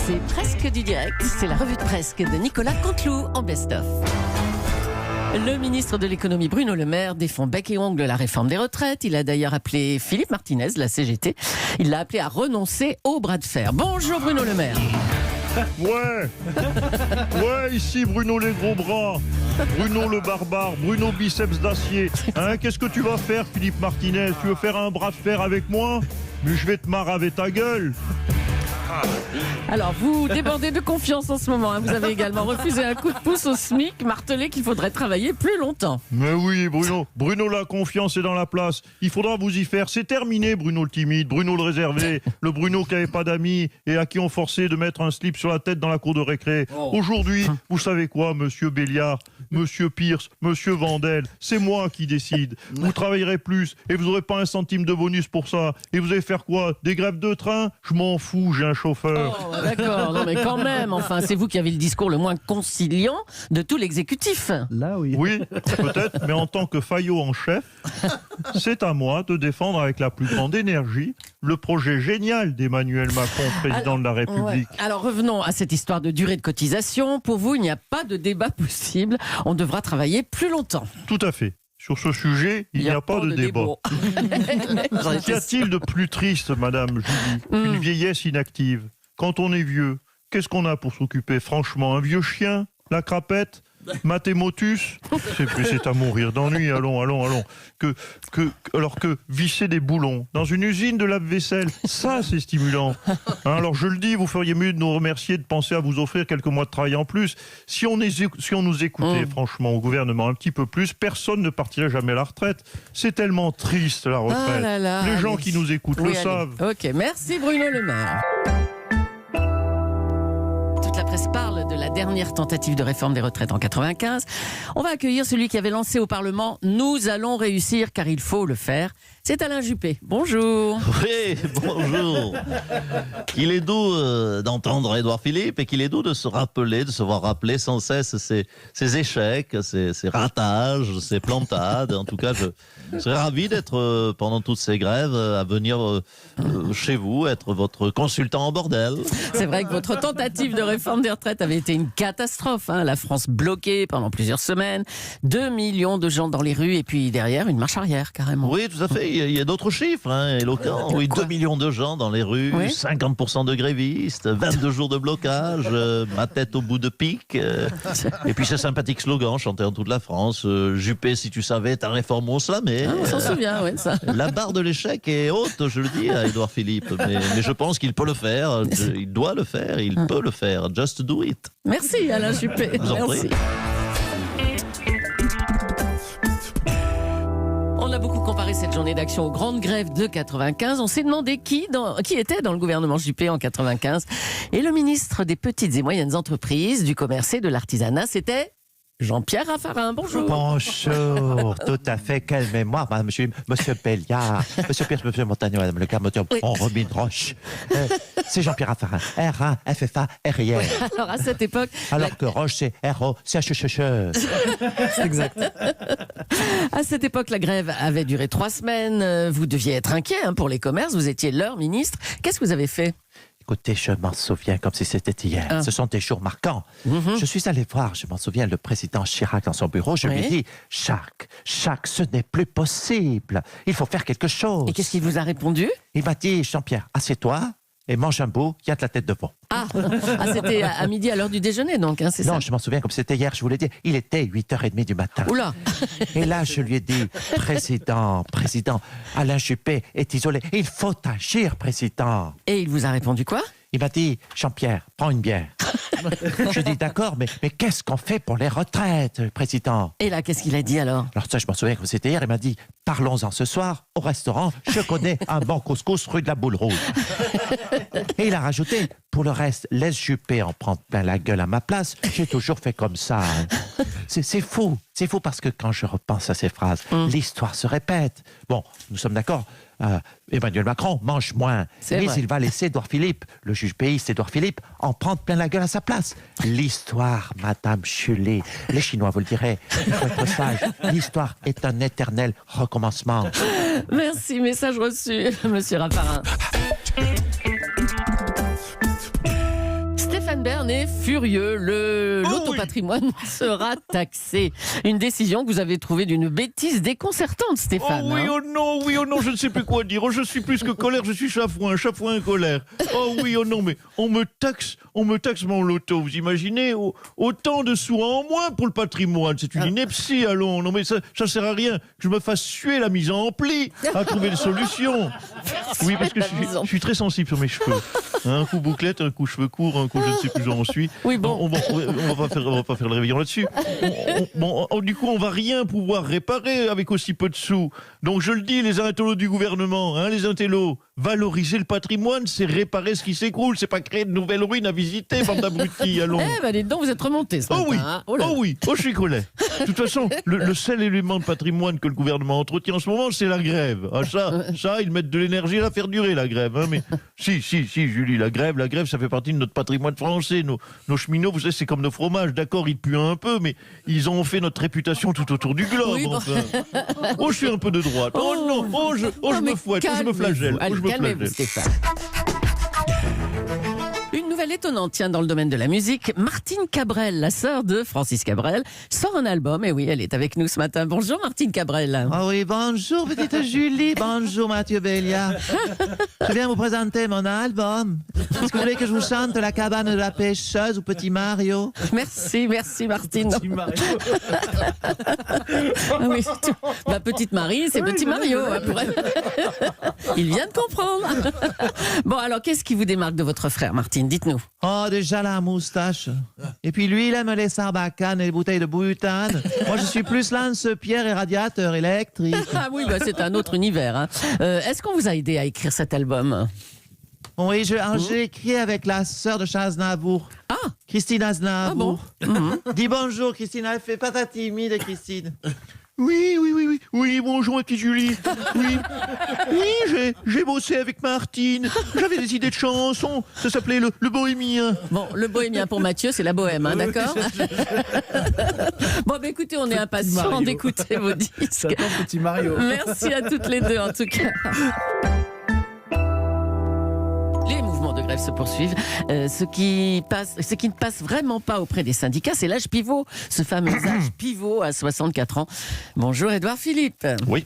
C'est presque du direct, c'est la revue de presse de Nicolas Canteloup en best-of. Le ministre de l'économie Bruno Le Maire défend bec et ongle la réforme des retraites. Il a d'ailleurs appelé Philippe Martinez, la CGT. Il l'a appelé à renoncer au bras de fer. Bonjour Bruno Le Maire. Ouais, ici Bruno les gros bras, Bruno le barbare, Bruno biceps d'acier. Hein, qu'est-ce que tu vas faire, Philippe Martinez? Tu veux faire un bras de fer avec moi? Mais je vais te maraver ta gueule. Alors, vous débordez de confiance en ce moment. Hein. Vous avez également refusé un coup de pouce au SMIC, martelé qu'il faudrait travailler plus longtemps. Mais oui, Bruno, la confiance est dans la place. Il faudra vous y faire. C'est terminé, Bruno le timide, Bruno le réservé, le Bruno qui n'avait pas d'amis et à qui on forçait de mettre un slip sur la tête dans la cour de récré. Aujourd'hui, vous savez quoi, monsieur Béliard, monsieur Pierce, monsieur Vandel, c'est moi qui décide. Vous travaillerez plus et vous n'aurez pas un centime de bonus pour ça. Et vous allez faire quoi? Des grèves de train? Je m'en fous, j'ai un chauffeur. Oh, d'accord, non mais quand même, enfin, c'est vous qui avez le discours le moins conciliant de tout l'exécutif. Là, oui. Oui, peut-être, mais en tant que Fayot en chef, c'est à moi de défendre avec la plus grande énergie le projet génial d'Emmanuel Macron, président de la République. Ouais. Alors revenons à cette histoire de durée de cotisation. Pour vous, il n'y a pas de débat possible. On devra travailler plus longtemps. Tout à fait. Sur ce sujet, il n'y a pas de débat. Qu'y a-t-il de plus triste, Madame Julie, qu'une vieillesse inactive? Quand on est vieux, qu'est-ce qu'on a pour s'occuper? Franchement, un vieux chien? La crapette? Mathémotus? C'est à mourir d'ennui, allons. Alors que visser des boulons dans une usine de lave-vaisselle, ça c'est stimulant. Hein, alors je le dis, vous feriez mieux de nous remercier, de penser à vous offrir quelques mois de travail en plus. Si on nous écoutait franchement au gouvernement un petit peu plus, personne ne partirait jamais à la retraite. C'est tellement triste la retraite. Les gens qui nous écoutent le savent. Ok, merci Bruno Le Maire. La presse parle de la dernière tentative de réforme des retraites en 95. On va accueillir celui qui avait lancé au Parlement « Nous allons réussir car il faut le faire ». C'est Alain Juppé. Bonjour. Oui, bonjour. Qu'il est doux d'entendre Édouard Philippe et qu'il est doux de se voir rappeler sans cesse ses échecs, ses ratages, ses plantades. En tout cas, je serais ravi d'être pendant toutes ces grèves à venir chez vous, être votre consultant en bordel. C'est vrai que votre tentative de réforme des retraites avait été une catastrophe. Hein. La France bloquée pendant plusieurs semaines, 2 millions de gens dans les rues et puis derrière une marche arrière carrément. Oui, tout à fait. Il y a d'autres chiffres éloquents. Oui, 2 millions de gens dans les rues, 50% de grévistes, 22 jours de blocage, ma tête au bout de pique. Et puis ce sympathique slogan chanté en toute la France, Juppé, si tu savais, ta réforme on se la met. On s'en souvient, oui, ça. La barre de l'échec est haute, je le dis à Édouard Philippe. Mais je pense qu'il peut le faire, il doit le faire, il peut le faire. Just do it. Merci Alain Juppé. Je vous en prie. On a beaucoup comparé cette journée d'action aux grandes grèves de 95. On s'est demandé qui était dans le gouvernement Juppé en 95. Et le ministre des petites et moyennes entreprises, du commerce et de l'artisanat, c'était Jean-Pierre Raffarin. Bonjour. Bonjour, tout à fait. Quelle mémoire, monsieur Béliard, monsieur Pierre, monsieur Montagnon, madame le Camoteur, on Robin Roche. C'est Jean-Pierre Raffarin. R1, FFA, RIR. Alors à cette époque. Alors que Roche, c'est RO, CHCH. C'est exact. À cette époque, la grève avait duré 3 semaines. Vous deviez être inquiet pour les commerces. Vous étiez leur ministre. Qu'est-ce que vous avez fait? Écoutez, je m'en souviens comme si c'était hier. Ce sont des jours marquants. Je suis allé voir, je m'en souviens, le président Chirac dans son bureau. Je lui ai dit, Jacques, ce n'est plus possible. Il faut faire quelque chose. Et qu'est-ce qu'il vous a répondu? Il m'a dit, Jean-Pierre, assieds-toi et mange un bout, il y a de la tête de veau. C'était à midi à l'heure du déjeuner, donc, c'est ça? Non, je m'en souviens comme c'était hier, je vous l'ai dit. Il était 8h30 du matin. Oula. Et là, je lui ai dit, président, Alain Juppé est isolé. Il faut agir, président. Et il vous a répondu quoi? Il m'a dit, Jean-Pierre, prends une bière. Je dis, d'accord, mais qu'est-ce qu'on fait pour les retraites, président? Et là, qu'est-ce qu'il a dit alors? Alors ça, je m'en souviens comme c'était hier. Il m'a dit, parlons-en ce soir au restaurant. Je connais un bon couscous rue de la Boule Rouge. Et il a rajouté, pour le reste, laisse Juppé en prendre plein la gueule à ma place. J'ai toujours fait comme ça. C'est fou. C'est fou parce que quand je repense à ces phrases, l'histoire se répète. Bon, nous sommes d'accord. Emmanuel Macron mange moins, mais il va laisser Édouard Philippe, le juge péiste Édouard Philippe, en prendre plein la gueule à sa place. L'histoire, Madame Chulé, les Chinois vous le diraient, il faut être sage. L'histoire est un éternel recommencement. Merci, message reçu, monsieur Raffarin. furieux. L'autopatrimoine sera taxé. Une décision que vous avez trouvée d'une bêtise déconcertante, Stéphane. Oh oui, oh non, je ne sais plus quoi dire. Oh, je suis plus que colère, je suis chafouin colère. Oh oui, oh non, mais on me taxe mon loto. Vous imaginez autant de sous en moins pour le patrimoine. C'est une ineptie, allons. Non, mais ça sert à rien que je me fasse suer la mise en pli à trouver des solutions. Oui, parce que je suis très sensible sur mes cheveux. Un coup bouclette, un coup cheveux courts, un coup je ne sais plus où j'en suis. Oui, bon. On va pas faire le réveillon là-dessus. Du coup, on va rien pouvoir réparer avec aussi peu de sous. Donc je le dis, les intellos du gouvernement, les intellos, valoriser le patrimoine, c'est réparer ce qui s'écroule, c'est pas créer de nouvelles ruines à visiter, bande d'abrutis, allons. Eh ben, dites donc, vous êtes remonté ce matin. Oui, hein. Oh là là. oui, je suis colère. De toute façon, le seul élément de patrimoine que le gouvernement entretient en ce moment, c'est la grève. Ça, ils mettent de l'énergie à la faire durer, la grève. Mais si, Julie, la grève, ça fait partie de notre patrimoine français. Nos cheminots, vous savez, c'est comme nos fromages, d'accord, ils puent un peu, mais ils ont fait notre réputation tout autour du globe. Oui, bon. Enfin. Je suis un peu de droite. Je me fouette, je me flagelle. Allez, calmez-vous, Stéphane. Une nouvelle étonnante, tiens, dans le domaine de la musique. Martine Cabrel, la sœur de Francis Cabrel, sort un album. Et oui, elle est avec nous ce matin. Bonjour Martine Cabrel. Ah oui, bonjour petite Julie, bonjour Mathieu Béliard. Je viens vous présenter mon album. Est-ce que vous voulez que je vous chante La cabane de la pêcheuse ou Petit Mario? Merci Martine. Petit Mario. Ah oui, ma petite Marie, c'est Petit Mario. Pour elle. Il vient de comprendre. Bon, alors, qu'est-ce qui vous démarque de votre frère, Martine? Dites-nous. Oh, déjà la moustache. Et puis lui, il aime les sarbacanes et les bouteilles de butane. Moi, je suis plus lance-pierre et radiateur électrique. Ah oui, c'est un autre univers. Hein. Est-ce qu'on vous a aidé à écrire cet album? Oui, j'ai écrit avec la sœur de Charles Aznavour. Ah, Christine Aznavour. Ah bon. Dis bonjour, Christine. Elle fait pas ta timide, Christine. Oui, bonjour ma petite Julie. Oui, j'ai bossé avec Martine. J'avais des idées de chansons. Ça s'appelait le Bohémien. Bon, le Bohémien pour Mathieu, c'est la bohème, hein, d'accord? Bon, écoutez, on est impatients d'écouter vos disques. Ça tombe, Petit Mario. Merci à toutes les deux, en tout cas. Les mouvements de grève se poursuivent. Ce qui ne passe vraiment pas auprès des syndicats, c'est l'âge pivot, ce fameux âge pivot à 64 ans. Bonjour Édouard Philippe. Oui.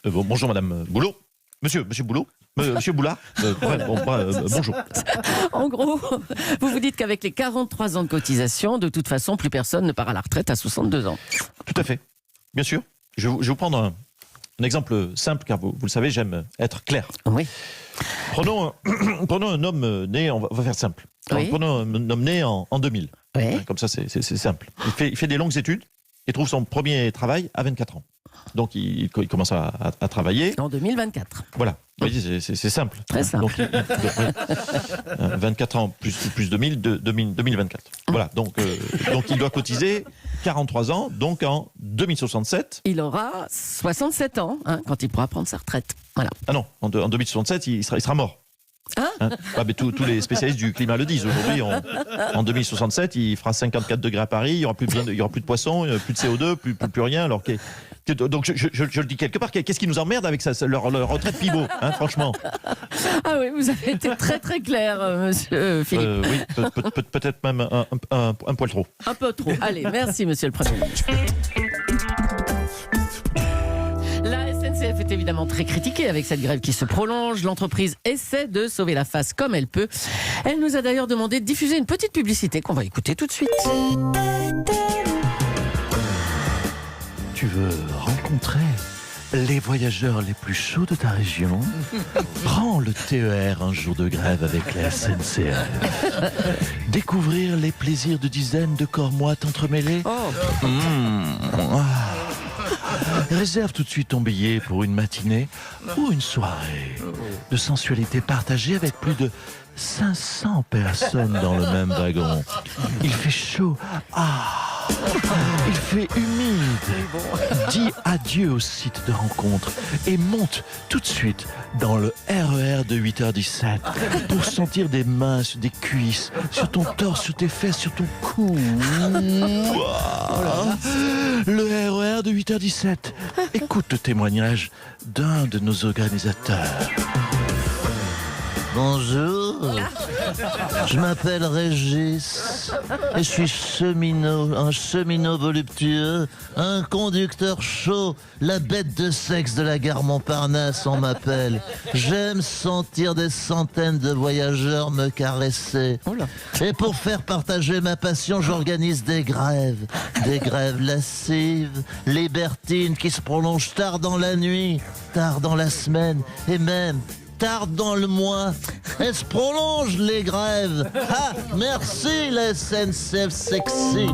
Bonjour Madame Boulot. Monsieur Boulot. Monsieur Boulard. Bonjour. En gros, vous vous dites qu'avec les 43 ans de cotisation, de toute façon, plus personne ne part à la retraite à 62 ans. Tout à fait. Bien sûr. Je vais vous prendre un exemple simple, car vous le savez, j'aime être clair. Oui. Prenons un homme né, on va faire simple. Oui. Prenons un homme né en 2000. Oui. Comme ça, c'est simple. Il fait des longues études et trouve son premier travail à 24 ans. Donc, il commence à travailler. En 2024. Voilà. Vous voyez, c'est simple. Très simple. Donc, 24 ans plus 2024. Voilà. Donc, il doit cotiser 43 ans. Donc, en 2067. Il aura 67 ans quand il pourra prendre sa retraite. Voilà. Ah non, en 2067, il sera mort. Mais tous les spécialistes du climat le disent. Aujourd'hui, en 2067, il fera 54 degrés à Paris, il n'y aura plus de poissons, plus de CO2, plus rien. Alors donc je le dis quelque part, qu'est-ce qui nous emmerde avec leur retraite pivot, franchement? Ah oui, vous avez été très très clair, monsieur Philippe. Oui, peut-être même un poil trop. Un peu trop. Allez, merci monsieur le Premier ministre. La SNCF est évidemment très critiquée avec cette grève qui se prolonge. L'entreprise essaie de sauver la face comme elle peut. Elle nous a d'ailleurs demandé de diffuser une petite publicité qu'on va écouter tout de suite. Tu veux rencontrer les voyageurs les plus chauds de ta région? Prends le TER un jour de grève avec la SNCF. Découvrir les plaisirs de dizaines de corps moites entremêlés. Réserve tout de suite ton billet pour une matinée ou une soirée de sensualité partagée avec plus de 500 personnes dans le même wagon. Il fait chaud. Il fait humide. Dis adieu au site de rencontre et monte tout de suite dans le RER de 8h17 pour sentir des mains sur des cuisses, sur ton torse, sur tes fesses, sur ton cou. Le RER de 8h17. Écoute le témoignage d'un de nos organisateurs. Bonjour, Je m'appelle Régis et je suis cheminot, un cheminot voluptueux, un conducteur chaud, la bête de sexe de la gare Montparnasse, on m'appelle. J'aime sentir des centaines de voyageurs me caresser. Oula. Et pour faire partager ma passion, j'organise des grèves lascives, libertines qui se prolongent tard dans la nuit, tard dans la semaine et même tard dans le mois. Elles se prolongent les grèves. Ah, merci la SNCF sexy.